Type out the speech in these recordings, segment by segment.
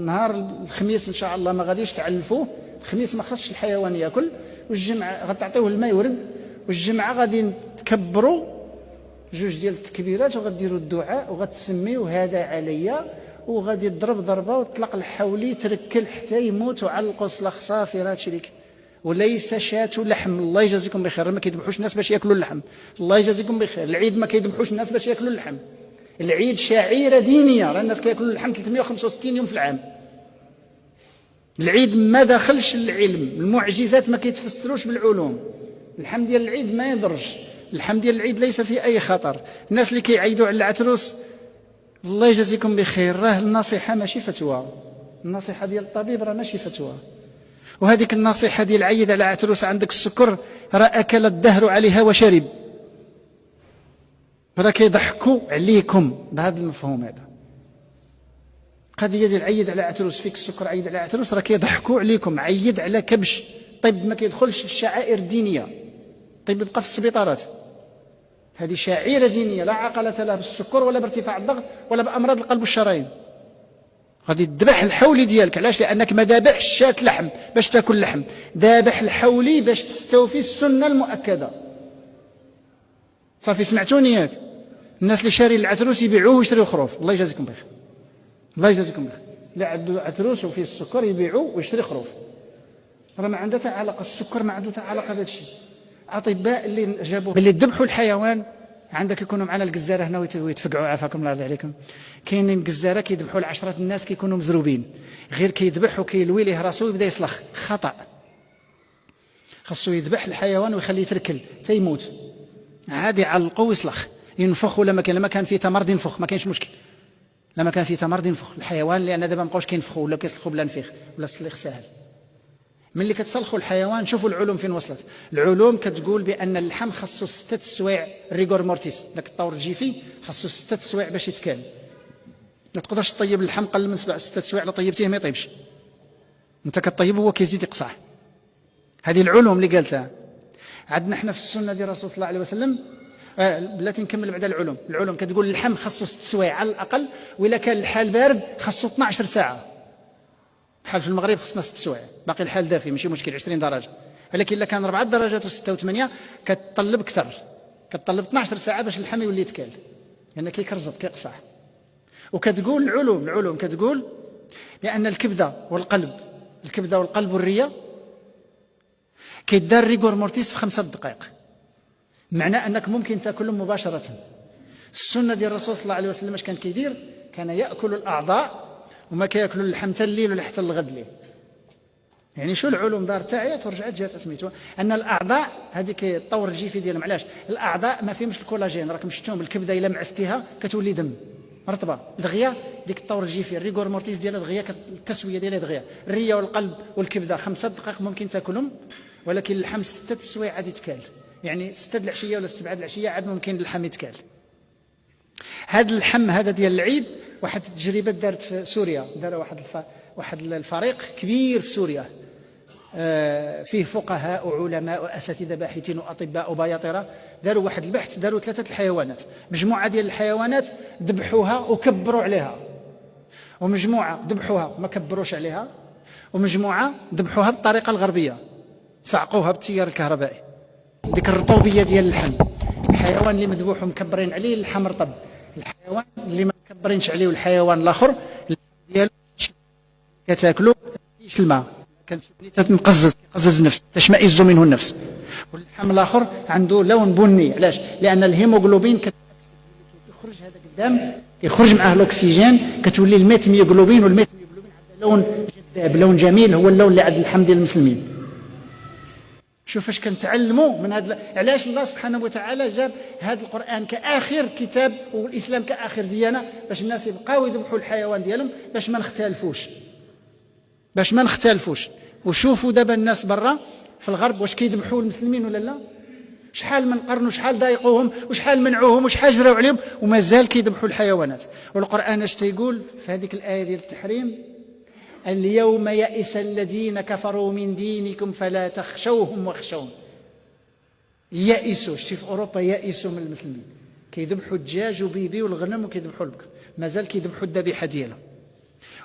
نهار الخميس ان شاء الله ما غاديش تعلفوه، الخميس ما خصش الحيوان ياكل، والجمعه غتعطيوه الماء يورد، والجمعه غادي تكبروا جوج ديال التكبيرات وغديروا الدعاء وغتسميوا هذا عليا، وغادي يضرب ضربه ويطلق الحولي تركل حتى يموت وعلقوا سلخ صافي. راه هادشي ليك. وليس شاة لحم. الله يجازيكم بخير. ما كيذبحوش الناس باش ياكلوا اللحم. الله يجازيكم بخير. العيد ما كيذبحوش الناس باش ياكلوا اللحم. العيد شعيره دينيه، راه الناس كياكلوا اللحم 365 يوم في العام. العيد ما دخلش العلم، المعجزات ما كيتفسروش بالعلوم. اللحم ديال العيد ما يضرش، اللحم ديال العيد ليس فيه اي خطر. الناس اللي كيعيدوا على العتروس الله يجازيكم بخير، راه النصيحه ماشي فتوى، النصيحه ديال الطبيب راه ماشي فتوى. وهذيك النصيحه ديال عيد على عتروس عندك السكر راه اكل الدهر عليها وشرب. راه كيضحكوا عليكم بهذا المفهوم. هذا قضيه ديال عيد على عتروس فيك السكر، عيد على عتروس، راه كيضحكوا عليكم. عيد على كبش. طيب ما كيدخلش الشعائر الدينيه، طيب يبقى في السبيطارات. هذه شعيره دينيه لا عقله لها بالسكر ولا بارتفاع الضغط ولا بامراض القلب والشرايين. غادي تذبح الحولي ديالك. علاش؟ لانك ما ذابحش شاة لحم باش تاكل لحم، ذابح الحولي باش تستوفي السنه المؤكده. صافي سمعتوني ياك؟ الناس اللي شارين العتروس يبيعوه ويشريو خروف. الله يجازيكم بخير. الله يجازيكم بخير. اللي عنده عتروس وفيه السكر يبيعوه ويشري خروف. راه ما عندها حتى علاقه، السكر ما عنده حتى علاقه بهذا الشيء. اطباء اللي جابوا اللي ذبحوا الحيوان، عندك يكونوا معنا الجزاره هنا ويتفقعوا عافاكم الله يرضي عليكم. كاينين الجزاره كيذبحوا لعشرات الناس كيكونوا مزروبين، غير كيذبح وكيلوي ليه راسو ويبدا يصلخ. خطا. خاصو يذبح الحيوان ويخليه يتركل حتى يموت، عادي يعلقوا ويصلخ، ينفخ. ولا لما كان فيه تمر ينفخ ما كاينش مشكل. لما كان فيه تمر ينفخ الحيوان، لان دابا ما بقاوش كينفخوا ولا كيسلخوا بلا نفيخ ولا السليخ ساهل. ملي كتسلخوا الحيوان، شوفوا العلوم فين وصلت. العلوم كتقول بان اللحم خاصو 6 سوايع ريغور مورتيس، داك الطور الجيفي خاصو 6 سوايع باش يتكال. ما تقدرش تطيب اللحم قل من 6 سوايع، لا طيبتيه ما يطيبش. انت كطيب هو كيزيد يقصح. هذه العلوم اللي قالتها. عندنا احنا في السنه ديال الرسول صلى الله عليه وسلم. بلاتي نكمل بعد العلوم كتقول اللحم خاصو 6 سوايع على الاقل، والا كان الحال بارد خاصو 12 ساعه. بحال في المغرب خصنا 6 سوايع، باقي الحال دافي ماشي مشكل 20 درجه. ولكن الا كان 4 درجات و6 و8 كتطلب اكثر، كتطلب 12 ساعه باش اللحم يولي يتكال، لان يعني كيكرزط كيقصح. وكتقول العلوم كتقول بان الكبده والقلب والريه كيدار ريغور مورتيس في 5 دقائق، معنى انك ممكن تاكلهم مباشره. السنه ديال الرسول صلى الله عليه وسلم اش كان كيدير؟ كان ياكل الاعضاء وما كياكلوا اللحم حتى الليل ولا حتى الغد ليه. يعني شو العلوم دارت تعيات ورجعت جات سميتو ان الاعضاء هذيك الطور الجيفي ديالهم. علاش؟ الاعضاء ما فيهمش الكولاجين، راكم شفتوهم الكبده الا معستيها كتولي دم رطبه دغيا. ديك الطور الجيفي الريغور مورتيس ديالها دغيا، التسويه ديالها دغيا. الريه والقلب والكبده 5 دقائق ممكن تاكلهم، ولكن اللحم 6 سوايع عاد يتكال. يعني 6 العشيه ولا 7 العشيه عاد ممكن اللحم يتكال. هذا اللحم هذا ديال العيد، واحد التجربه دارت في سوريا. دار واحد الفريق كبير في سوريا، فيه فقهاء وعلماء واساتذه باحثين واطباء وبياطره. داروا واحد البحث، داروا 3 الحيوانات، مجموعه ديال الحيوانات ذبحوها وكبروا عليها، ومجموعه ذبحوها ما كبروش عليها، ومجموعه ذبحوها بالطريقه الغربيه، صعقوها بالتيار الكهربائي. ديك الرطوبيه ديال اللحم، الحيوان اللي مذبوح ومكبرين عليه اللحم رطب، الحيوان اللي ما مكبرينش عليه والحيوان الاخر ديالو كتاكلو كيش الماء، كتنقزز، كيقزز النفس، تشمئز منه النفس. واللحم الاخر عنده لون بني. علاش؟ لان الهيموغلوبين كيخرج هذا قدام، كيخرج معاه الاكسجين، كتولي الميثيوغلوبين، والميثيوغلوبين عنده لون جذاب، لون جميل، هو اللون اللي عند اللحم ديال المسلمين. شوف اش كنتعلموا من هذا. علاش الله سبحانه وتعالى جاب هذا القرآن كآخر كتاب والإسلام كآخر ديانة؟ باش الناس يبقاو يذبحوا الحيوان ديالهم، باش ما نختلفوش. وشوفوا دابا الناس برا في الغرب واش كيذبحوا المسلمين ولا لا؟ شحال من قرن وشحال ضايقوهم وشحال منعوهم وشحال جراو عليهم ومازال كيذبحوا الحيوانات. والقرآن اش تيقول في هذيك الآية ديال التحريم؟ اليوم يئس الذين كفروا من دينكم فلا تخشوهم واخشون. يئسوا. شتي في اوروبا يئسوا من المسلمين، كيذبحوا الدجاج وبيبي والغنم وكيذبحوا البقر، مازال كيذبحوا الذبيحه ديالهم.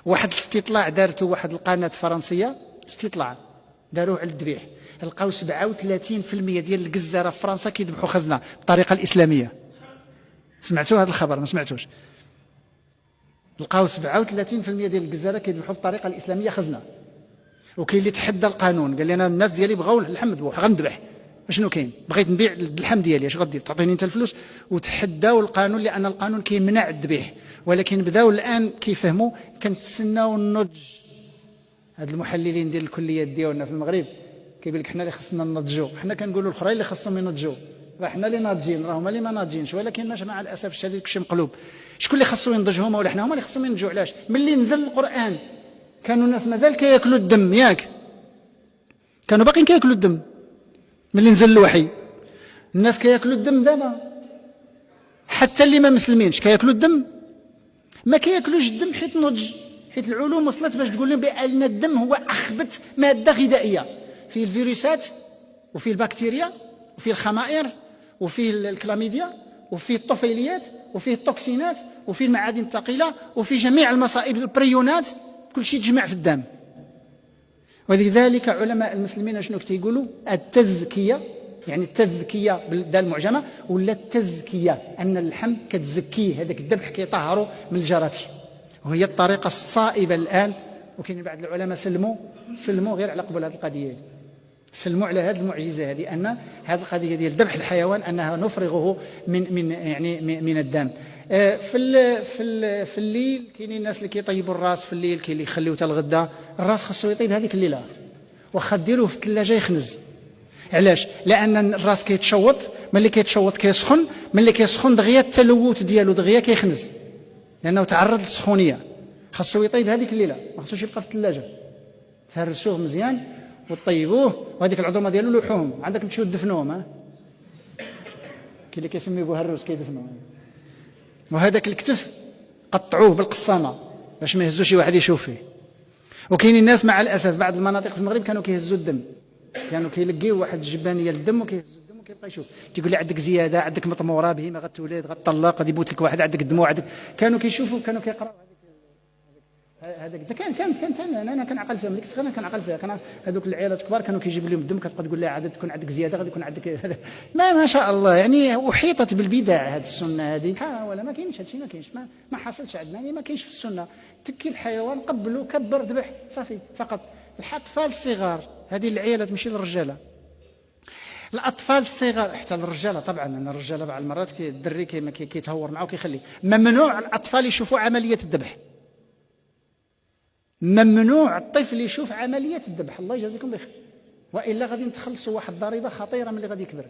واحد الاستطلاع دارته واحد القناه فرنسيه، استطلاع داروه على الذبيح، لقاو 37% ديال الجزاره في فرنسا كيذبحوا خزنه بالطريقه الاسلاميه. سمعتوا هذا الخبر؟ ما سمعتوش؟ لقاو 37% ديال الجزاره كيذبحوا بالطريقه الاسلاميه خزنه. وكاين اللي تحدى القانون، قال لي انا الناس ديالي بغاو اللحم ذبوح غنذبح، شنو كاين؟ بغيت نبيع اللحم ديالي اش غدير؟ تعطيني انت الفلوس. وتحداو القانون لان القانون كيمنع الذبيح، ولكن بداو الان كيفهموا. كنتسناو النضج. هاد المحللين ديال الكليات ديالنا في المغرب كيقول لك حنا اللي خصنا ننضجوا، حنا كنقولوا الاخرين اللي خصهم ينضجوا، راه حنا اللي ناضجين، راه هما اللي ما ناضجينش. ولكن مع الاسف الشديد كلشي مقلوب. شكون اللي خصو ينضج؟ هما ولا حنا؟ هما اللي خصهم ينضجوا. علاش؟ ملي نزل القران كانوا الناس مازال كياكلوا الدم، ياك؟ كانوا باقيين كياكلوا الدم. ملي نزل الوحي الناس كياكلوا الدم. دابا حتى اللي ما مسلمينش كياكلوا الدم. ما كياكلوش الدم حيت نضج، حيت العلوم وصلت باش تقول لهم بان الدم هو اخبث ماده غذائيه، فيه الفيروسات وفيه البكتيريا وفيه الخمائر وفيه الكلاميديا وفيه الطفيليات وفيه التوكسينات وفيه المعادن الثقيله وفيه جميع المصائب البريونات، كل شيء تجمع في الدم. ولذلك علماء المسلمين شنو كيقولوا؟ التزكيه، يعني التذكيه بالدال المعجمه ولا التزكيه، ان اللحم كتزكيه، هذاك الذبح كيطهروا من الجراثيم. وهي الطريقه الصائبه الان. وكاين بعض العلماء سلموا غير على قبل هذه القضيه هذه، سلموا على هذه المعجزه هذه، ان هذه القضيه ديال ذبح الحيوان انها نفرغه من الدم. في الليل كاينين الناس اللي كيطيبوا الراس في الليل، كاين اللي يخليوه حتى الغدا. الراس خاصو يطيب هذيك الليله، واخا ديروه في الثلاجه يخنز. علاش؟ لان الراس كيتشوط، ملي كيتشوط كيسخن، ملي كيسخن دغيا التلوث ديالو دغيا كيخنز، لانه تعرض للسخونيه. خاصو يطيب هذيك الليله، ما خاصوش يبقى في الثلاجه. تهرسوه مزيان وطيبوه، وهذيك العظومه ديالو لوحوهم، عندك تمشيو تدفنوهم. كاين اللي كيسميه بوهروس كيدفنوه. وهذاك الكتف قطعوه بالقصامه باش ما يهزوش شي واحد يشوف فيه. وكاين الناس مع الاسف بعض المناطق في المغرب كانوا كيهزوا الدم، كانوا كيلقيو واحد الجبانيه للدم وكيهزوا الدم وكيبقى يشوف، تيقول لي عندك زياده، عندك مطموره بهيمه غتولد غتطلق غادي يبوت لك واحد، عندك الدموع عندك. كانوا كيشوفوا، كانوا كيقراو هذاك. كانت انا كنعقل فيها، ملي كنت صغير كنعقل فيها. كان هذوك العيالات الكبار كانوا كيجيب لهم الدم، كتبقى تقول لها عاد تكون عندك زياده، غادي يكون عندك ما شاء الله. يعني احيطت بالبدع هذه السنه هذه. ولا ما كاينش هادشي، ما كاينش، ما حصلش عندنا، يعني ما كاينش في السنه. تكي الحيوان قبلو كبر ذبح صافي فقط. الاطفال الصغار، هذه العيالات ماشي للرجاله، الاطفال الصغار حتى للرجاله طبعا. ان الرجاله بعض المرات الدري كيتهور معه وكيخليه. ممنوع الاطفال يشوفوا عمليه الذبح، ممنوع الطفل يشوف عمليه الذبح. الله يجازيكم بخير، والا غادي نتخلصوا واحد الضريبه خطيره ملي غادي يكبر.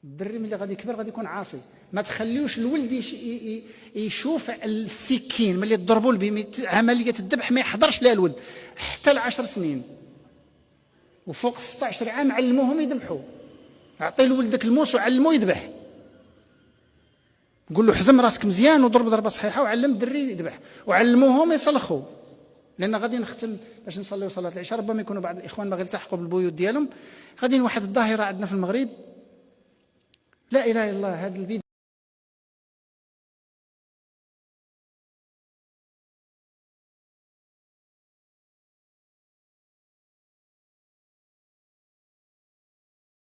الدري ملي غادي يكبر غادي يكون عاصي. ما تخليوش الولد يشوف السكين ملي تضربوا عمليه الذبح، ما يحضرش لها الولد حتى ل10 سنين، وفوق 16 عام علموهم يذبحوا. اعطي لولدك الموس وعلموه يذبح، قول له حزم راسك مزيان وضرب ضربه صحيحه، وعلم الدري يذبح، وعلموهم يصلخوا. لان غادي نختم باش نصليو صلاه العشاء. ربما يكونوا بعض الاخوان باغي يلتحقوا بالبيوت ديالهم. غادي واحد الظاهره عندنا في المغرب، لا اله الا الله، هذا البيت